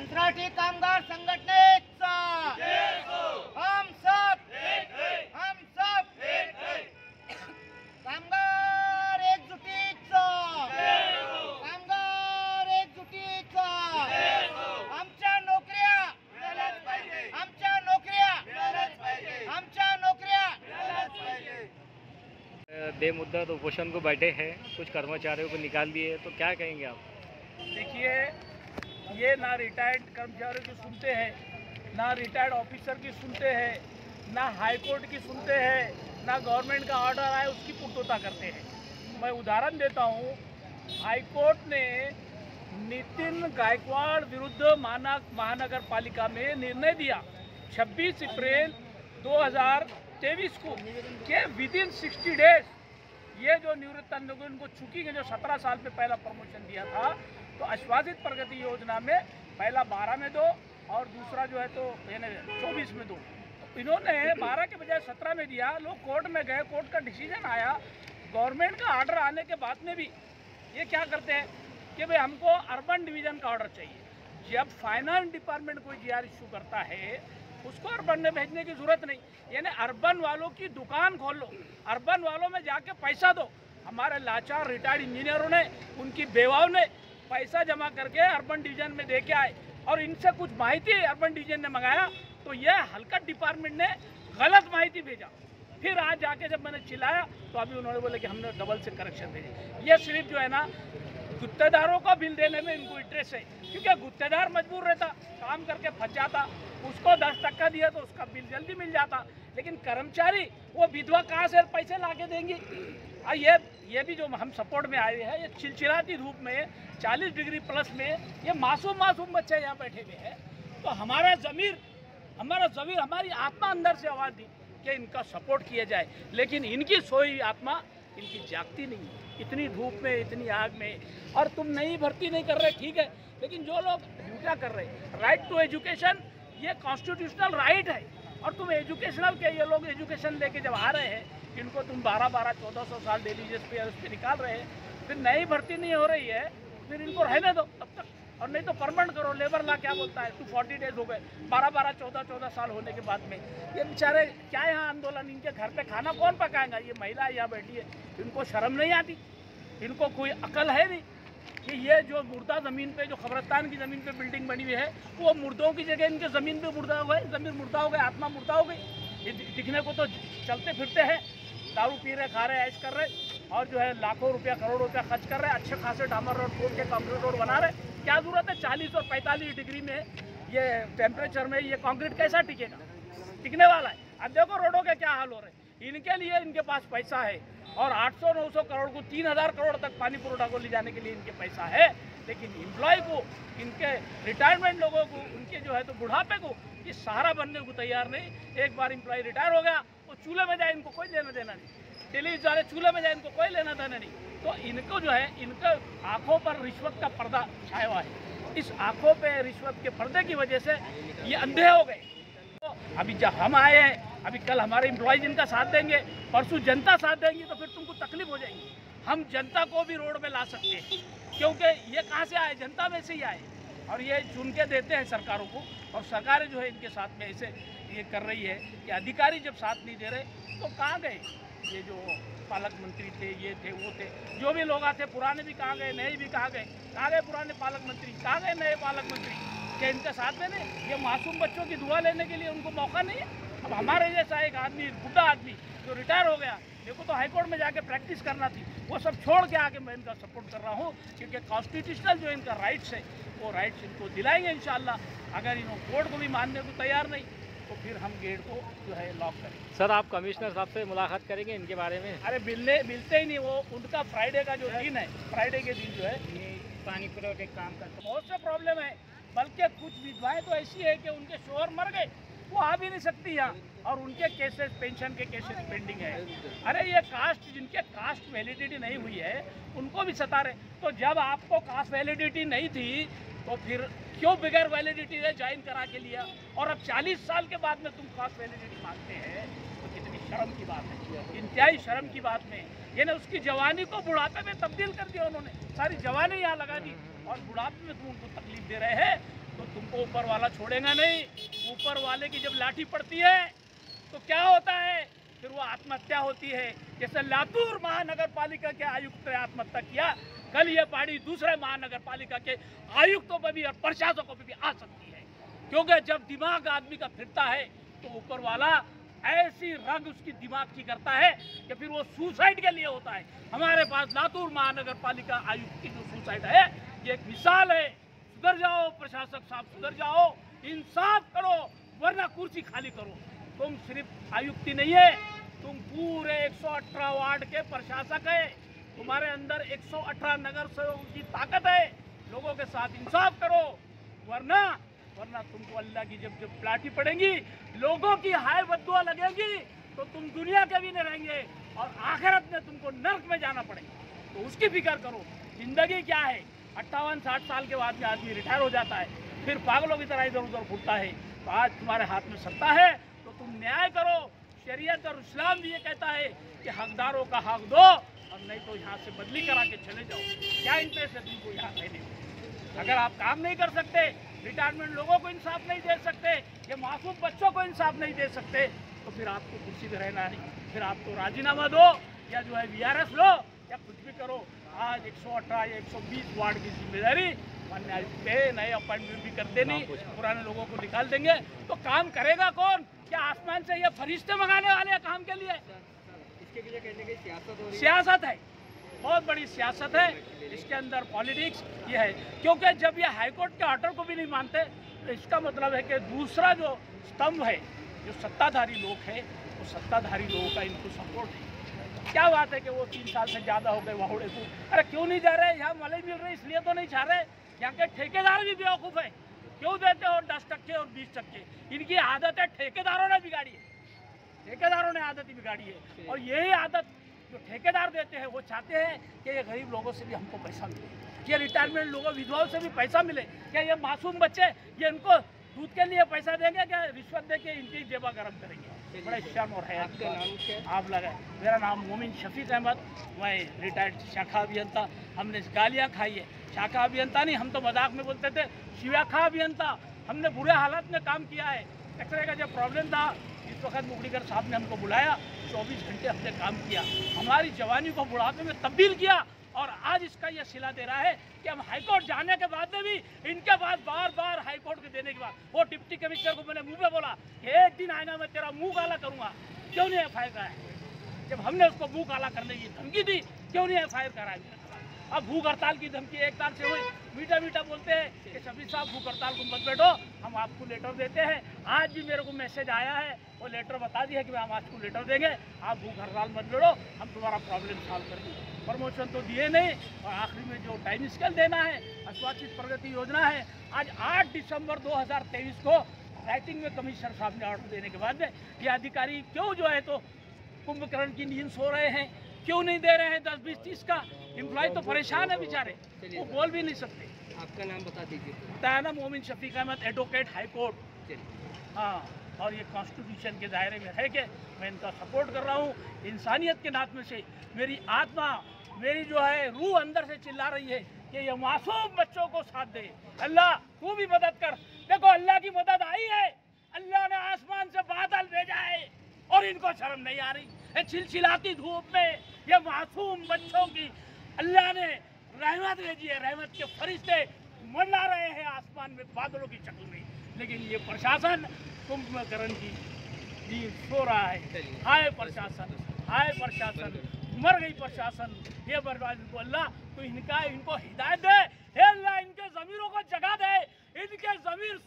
कंत्राटी कामगार संघटनेचा हम सब कामगार एकजुटीचा आमच्या नोकऱ्या बेमुद्दत उपोषण को बैठे हैं, कुछ कर्मचारियों को निकाल दिए, तो क्या कहेंगे आप? देखिए, ये ना रिटायर्ड कर्मचारियों की सुनते हैं, ना रिटायर्ड ऑफिसर की सुनते हैं, ना हाई कोर्ट की सुनते हैं, ना गवर्नमेंट का ऑर्डर आए उसकी पूर्तता करते हैं। मैं उदाहरण देता हूँ, हाई कोर्ट ने नितिन गायकवाड़ विरुद्ध महानगर पालिका में निर्णय दिया 26 अप्रैल 2023 को कि विदिन 60 डेज ये जो निवृत्त उनको चुकी जो 17 साल पे पहला प्रमोशन दिया था, तो आश्वासित प्रगति योजना में पहला 12 में दो और दूसरा जो है तो 24 में दो। इन्होंने 12 के बजाय 17 में दिया। लोग कोर्ट में गए, कोर्ट का डिसीजन आया। गवर्नमेंट का ऑर्डर आने के बाद में भी ये क्या करते हैं कि भाई हमको अर्बन डिवीज़न का ऑर्डर चाहिए। जब फाइनेंस डिपार्टमेंट कोई जीआर इशू करता है, उसको अर्बन में भेजने की जरूरत नहीं, यानी अर्बन वालों की दुकान खोल लो, अर्बन वालों में जाके पैसा दो। हमारे लाचार रिटायर्ड इंजीनियरों ने, उनकी बेवाओं ने पैसा जमा करके अर्बन डिवीजन में दे के आए और इनसे कुछ माहिती अर्बन डिवीजन ने मंगाया, तो यह हल्कट डिपार्टमेंट ने गलत माहिती भेजा। फिर आज जाके जब मैंने चिल्लाया तो अभी उन्होंने बोला कि हमने डबल से करेक्शन भेजे। ये सिर्फ जो है ना गुत्तेदारों का बिल देने में इनको इंटरेस्ट है, क्योंकि गुत्तेदार मजबूर रहता, काम करके फंस जाता, उसको 10% दिया तो उसका बिल जल्दी मिल जाता। लेकिन कर्मचारी वो विधवा कहाँ से पैसे ला के देंगी? ये भी जो हम सपोर्ट में आए हैं, ये चिलचिलाती धूप में 40 डिग्री प्लस में ये मासूम बच्चे यहाँ बैठे हुए हैं। तो हमारी हमारी आत्मा अंदर से आवाज़ दी कि इनका सपोर्ट किया जाए, लेकिन इनकी सोई आत्मा इनकी जागती नहीं है। इतनी धूप में, इतनी आग में, और तुम नई भर्ती नहीं कर रहे, ठीक है, लेकिन जो लोग ड्यूटियाँ कर रहे, राइट टू एजुकेशन ये कॉन्स्टिट्यूशनल राइट है, और तुम एजुकेशनल के ये लोग एजुकेशन लेके जब आ रहे हैं, इनको तुम 1200-1400 साल डेली वेजेस पे निकाल रहे हैं, फिर नई भर्ती नहीं हो रही है, फिर इनको रहने दो तब तक, और नहीं तो परमानेंट करो। लेबर ला क्या बोलता है, 240 डेज हो गए, 12-14 साल होने के बाद में ये बेचारे क्या यहाँ आंदोलन, इनके घर पे खाना कौन पकाएगा? ये महिला यहाँ बैठी है, इनको शर्म नहीं आती, इनको कोई अकल है नहीं कि ये जो मुर्दा ज़मीन पे, जो कब्रिस्तान की ज़मीन पे बिल्डिंग बनी हुई है, वो मुर्दों की जगह इनके ज़मीन पे मुर्दा हो गए, ज़मीन मुर्दा हो गई, आत्मा मुर्दा हो गई। ये दिखने को तो चलते फिरते हैं, दारू पी रहे, खा रहे, ऐश कर रहे, और जो है लाखों रुपया, करोड़ों रुपया खर्च कर रहे, अच्छे खासे डामर रोड खोल के कंक्रीट रोड बना रहे। क्या ज़रूरत है 40 और 45 डिग्री में ये टेम्परेचर में ये कंक्रीट कैसा टिकेगा? टिकने वाला है? अब देखो रोडों के क्या हाल हो रहे हैं। इनके लिए इनके पास पैसा है, और 800-900 करोड़ को 3000 करोड़ तक पानी पुरोठा को ले जाने के लिए इनके पैसा है, लेकिन एम्प्लॉय को, इनके रिटायरमेंट लोगों को, उनके जो है तो बुढ़ापे को ये सहारा बनने को तैयार नहीं। एक बार एम्प्लॉय रिटायर हो गया, वो चूल्हे में जाए, इनको कोई लेना देना नहीं, दिल्ली वाले चूल्हे में जाए, इनको कोई लेना देना नहीं। तो इनको जो है, इनके आंखों पर रिश्वत का पर्दा छाया हुआ है। इस आंखों पे रिश्वत के पर्दे की वजह से ये अंधे हो गए। तो अभी जब हम आए हैं, अभी कल हमारे एम्प्लॉयज इनका साथ देंगे, परसों जनता साथ देंगी, तो फिर तुमको तकलीफ हो जाएगी। हम जनता को भी रोड में ला सकते हैं, क्योंकि ये कहाँ से आए? जनता में से ही आए, और ये चुन के देते हैं सरकारों को, और सरकारें जो है इनके साथ में ऐसे ये कर रही है कि अधिकारी जब साथ नहीं दे रहे तो कहाँ गए ये जो पालक मंत्री थे, ये थे, वो थे, जो भी लोग आते पुराने भी कहाँ गए, नए भी कहाँ गए पुराने पालक मंत्री, कहाँ गए नए पालक मंत्री? क्या इनके साथ में नहीं? ये मासूम बच्चों की दुआ लेने के लिए उनको मौका नहीं है? अब हमारे जैसा एक आदमी, बुढ़ा आदमी जो रिटायर हो गया, देखो तो हाईकोर्ट में जाके प्रैक्टिस करना थी, वो सब छोड़ के आके मैं इनका सपोर्ट कर रहा हूँ, क्योंकि कॉन्स्टिट्यूशनल जो इनका राइट्स है, वो राइट्स इनको दिलाएंगे इंशाल्लाह। अगर इन कोर्ट को भी मानने को तैयार नहीं, तो फिर हम गेट को जो है लॉक करेंगे। सर, आप कमिश्नर साहब से मुलाकात करेंगे इनके बारे में? अरे मिलते ही नहीं, वो उनका फ्राइडे का जो दिन है, फ्राइडे के दिन जो है पानी पुरोठे काम करते, बहुत से प्रॉब्लम है। बल्कि कुछ विधवाएं तो ऐसी है कि उनके शोहर मर गए, वो आ भी नहीं सकती यहाँ, और उनके केसेस, पेंशन के केसेस पेंडिंग है। अरे ये कास्ट, जिनके कास्ट वैलिडिटी नहीं हुई है, उनको भी सता रहे। तो जब आपको कास्ट वैलिडिटी नहीं थी, तो फिर क्यों बगैर वैलिडिटी से ज्वाइन करा के लिया, और अब 40 साल के बाद में तुम कास्ट वैलिडिटी मांगते हैं? तो कितनी शर्म की बात है, इंतहाई शर्म की बात में। यानी उसकी जवानी को बुढ़ापे में तब्दील कर दिया उन्होंने, सारी जवानी यहाँ लगा दी, और बुढ़ापे में तुम उनको तकलीफ दे रहे हैं, तो तुम उनको ऊपर वाला छोड़ेगा नहीं। ऊपर वाले की जब लाठी पड़ती है तो क्या होता है, फिर वो आत्महत्या होती है। जैसे लातूर महानगर पालिका के आयुक्त ने आत्महत्या किया, कल ये पार्टी दूसरे महानगर पालिका के आयुक्तों पर भी और प्रशासकों पर भी आ सकती है। क्योंकि जब दिमाग आदमी का फिरता है तो ऊपर वाला ऐसी रंग उसकी दिमाग की करता है कि फिर वो सुसाइड के लिए होता है। हमारे पास लातूर महानगर पालिका आयुक्त की जो सुसाइड है ये एक मिसाल है। सुधर जाओ प्रशासक साहब, सुधर जाओ, इंसाफ करो वरना कुर्सी खाली करो। तुम सिर्फ आयुक्ति नहीं है, तुम पूरे 118 वार्ड के प्रशासक है। तुम्हारे अंदर 118 नगर सेवकों की ताकत है। लोगों के साथ इंसाफ करो वरना तुमको अल्लाह की जब लाठी पड़ेगी, लोगों की हाय बद्दुआ लगेगी तो तुम दुनिया के भी नहीं रहेंगे और आखिरत में तुमको नर्क में जाना पड़ेगा। तो उसकी फिक्र करो। जिंदगी क्या है, 58-60 साल के बाद में आदमी रिटायर हो जाता है, फिर पागलों की तरह इधर उधर घूमता है। तो आज तुम्हारे हाथ में सत्ता है तो तुम न्याय करो। शरीयत और इस्लाम भी ये कहता है कि हकदारों का हक दो और नहीं तो यहाँ से बदली करा के चले जाओ। क्या इंटरेस्ट है तुमको यहाँ रहने में? अगर आप काम नहीं कर सकते, रिटायरमेंट लोगों को इंसाफ नहीं दे सकते, ये मासूम बच्चों को इंसाफ नहीं दे सकते, तो फिर आपको कुर्सी पे रहना नहीं। फिर आप तो राजीनामा दो या जो है VRS लो या कुछ भी करो। आज 118 या 120 वार्ड की जिम्मेदारी मान्य आयुक्त पे, नए अपॉइंटमेंट भी करते नहीं, पुराने लोगों को निकाल देंगे तो काम करेगा कौन? क्या आसमान से ये फरिश्ते मंगाने वाले हैं काम के लिए? इसके पीछे कहने की सियासत हो रही है। सियासत है, बहुत बड़ी सियासत है, इसके अंदर पॉलिटिक्स ये है। क्योंकि जब ये हाईकोर्ट के ऑर्डर को भी नहीं मानते तो इसका मतलब है कि दूसरा जो स्तंभ है, जो सत्ताधारी लोग हैं, वो सत्ताधारी लोगों का इनको सपोर्ट है। क्या बात है कि वो 3 साल से ज़्यादा हो गए वाहुड़े को, अरे क्यों नहीं जा रहे? यहाँ मलाई मिल रही इसलिए तो नहीं चाह रहे। यहाँ के ठेकेदार भी बेवकूफ़ है, क्यों देते हो 10% और 20%? इनकी आदत है, ठेकेदारों ने बिगाड़ी है, ठेकेदारों ने आदत ही बिगाड़ी है। और यही आदत जो ठेकेदार देते हैं वो चाहते हैं कि ये गरीब लोगों से भी हमको पैसा मिले, कि रिटायरमेंट लोगों विधवाओं से भी पैसा मिले, क्या ये मासूम बच्चे ये इनको दूध के लिए पैसा देंगे, क्या रिश्वत दे के इनकी जेबा गर्म करेंगे? बड़ा शर्म और है। आपका नाम क्या है? आप लगाए। मेरा नाम मोमिन शफीक अहमद, मैं रिटायर्ड शाखा अभियंता। हमने गालियाँ खाई है, शाखा अभियंता नहीं, हम तो मजाक में बोलते थे शिवाखा अभियंता। हमने बुरे हालात में काम किया है। एक्सरे का जब प्रॉब्लम था इस वक्त मुगड़ीकर साहब ने हमको बुलाया, 24 घंटे हमने काम किया, हमारी जवानी को बुढ़ापे में तब्दील किया। और आज इसका यह सिला दे रहा है कि हम हाईकोर्ट जाने के बाद में भी इनके बाद बार हाईकोर्ट के देने के बाद वो डिप्टी कमिश्नर को मैंने मुंह पे बोला कि एक दिन आएगा मैं तेरा मुंह काला करूंगा, क्यों नहीं FIR कराया? जब हमने उसको मुंह काला करने की धमकी दी, क्यों नहीं FIR कराया? अब भूख हड़ताल की धमकी 1 साल से हुई, मीठा मीठा बोलते हैं कि शफीक साहब भूख हड़ताल को मत बैठो, हम आपको लेटर देते हैं। आज भी मेरे को मैसेज आया है, वो लेटर बता दिया कि हम आपको लेटर देंगे, आप भूख हड़ताल मत बैठो, हम तुम्हारा प्रॉब्लम सॉल्व कर देंगे। प्रमोशन तो दिए नहीं और आखिरी में जो टाइम स्केल देना है, आश्वासित प्रगति योजना है, आज 8 दिसंबर 2023 को राइटिंग में कमिश्नर साहब ने ऑर्डर देने के बाद में ये अधिकारी क्यों जो है तो कुंभकर्ण की नींद सो रहे हैं, क्यों नहीं दे रहे हैं 10, 20, 30 का? एम्प्लॉय तो परेशान है बेचारे, वो बोल भी नहीं सकते। आपका नाम बता दीजिए। बताया ना, Momin Shafiq Ahmed, advocate, high court. हाँ, और ये कॉन्स्टिट्यूशन के दायरे में है कि मैं इनका सपोर्ट कर रहा हूँ। इंसानियत के नाते से मेरी आत्मा, मेरी जो है रूह अंदर से चिल्ला रही है कि ये मासूम बच्चों को साथ दे। अल्लाह तू भी मदद कर। देखो अल्लाह की मदद आई है, अल्लाह ने आसमान से बादल भेजा है और इनको शर्म नहीं आ रही। चिलचिलाती धूप में ये मासूम बच्चों की अल्लाह ने रहमत भेजी है, रहमत के फरिश्ते मंडरा रहे हैं आसमान में बादलों की शक्ल में। लेकिन ये प्रशासन कुंभकर्ण की नींद सो रहा है। हाय प्रशासन, हाय प्रशासन, मर गई प्रशासन। ये बर्बाद इनको अल्लाह तो इनको हिदायत दे, हे अल्लाह इनके ज़मीरों को जगा दे, इनके ज़मीर